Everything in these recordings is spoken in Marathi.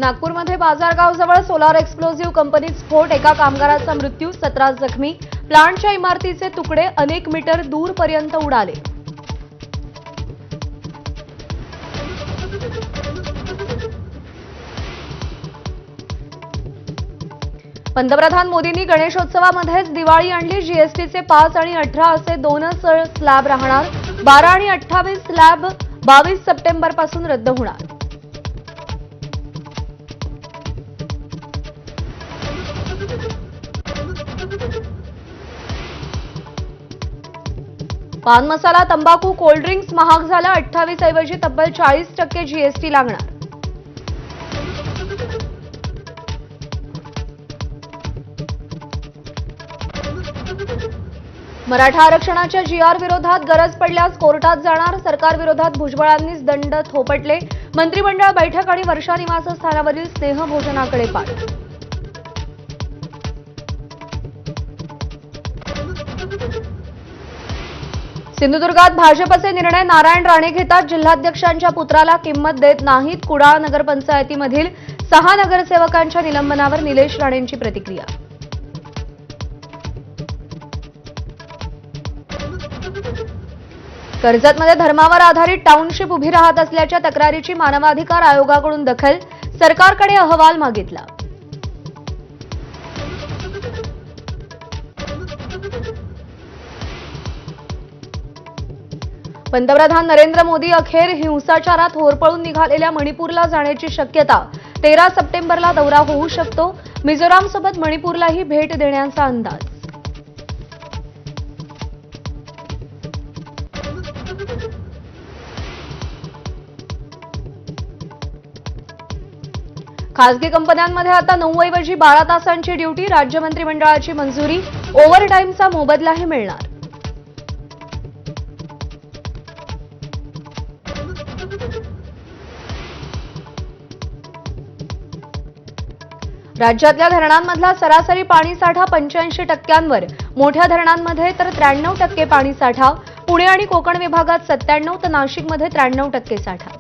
नागपूरमध्ये बाजारगावजवळ सोलार एक्सप्लोजिव्ह कंपनीत स्फोट, एका कामगाराचा मृत्यू, 17 जखमी. प्लांटच्या इमारतीचे तुकडे अनेक मीटर दूरपर्यंत उडाले. पंतप्रधान मोदींनी गणेशोत्सवामध्येच दिवाळी आणली. जीएसटीचे 5 आणि 18 असे दोनच स्लॅब राहणार. 12 आणि 28 स्लॅब 22 सप्टेंबरपासून रद्द होणार. पान मसाला, तंबाखू, कोल्ड्रिंक्स महाग झाला. 28 ऐवजी तब्बल 40% जीएसटी लागणार. मराठा आरक्षणाच्या जीआर विरोधात गरज पडल्यास कोर्टात जाणार. सरकारविरोधात भुजबळांनीच दंड थोपटले. मंत्रिमंडळ बैठक आणि वर्षा निवासस्थानावरील स्नेहभोजनाकडे पाठ. सिंधुदुर्गात भाजपचे निर्णय नारायण राणे घेतात. जिल्हाध्यक्षांच्या पुत्राला किंमत देत नाहीत. कुडाळ नगरपंचायतीमधील 6 नगरसेवकांच्या निलंबनावर निलेश राणेंची प्रतिक्रिया. कर्जतमध्ये धर्मावर आधारित टाउनशिप उभी राहत असल्याच्या तक्रारीची मानवाधिकार आयोगाकडून दखल. सरकारकडे अहवाल मागितला. पंतप्रधान नरेंद्र मोदी अखेर हिंसाचारात होरपळून निघालेल्या मणिपूरला जाण्याची शक्यता. 13 सप्टेंबरला दौरा होऊ शकतो. मिझोरामसोबत मणिपूरलाही भेट देण्याचा अंदाज. खासगी कंपन्यांमध्ये आता 9 ऐवजी 12 तासांची ड्युटी. राज्य मंत्रिमंडळाची मंजुरी. ओव्हरटाईमचा मोबदलाही मिळणार. राज्यातल्या धरणांमधला सरासरी पाणीसाठा 85%. मोठ्या धरणांमध्ये तर 93% पाणीसाठा. पुणे आणि कोकण विभागात 97 तर नाशिकमध्ये 93% साठा.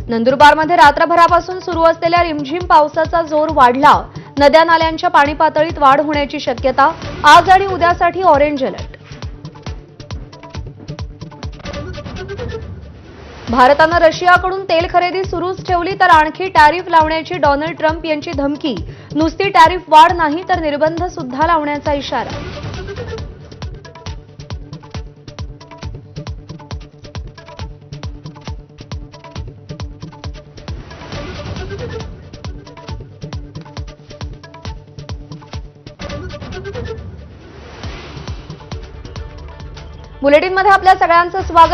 नंदुरबारमध्ये रात्रभरापासून सुरू असलेल्या रिमझिम पावसाचा जोर वाढला. नद्या नाल्यांच्या पाणी पातळीत वाढ होण्याची शक्यता. आज आणि उद्यासाठी ऑरेंज अलर्ट. भारतानं रशियाकडून तेल खरेदी सुरूच ठेवली तर आणखी टॅरिफ लावण्याची डोनाल्ड ट्रम्प यांची धमकी. नुसती टॅरिफ वाढ नाही तर निर्बंध सुद्धा लावण्याचा इशारा. बुलेटिनमध्ये आपल्या सगळ्यांचं स्वागत.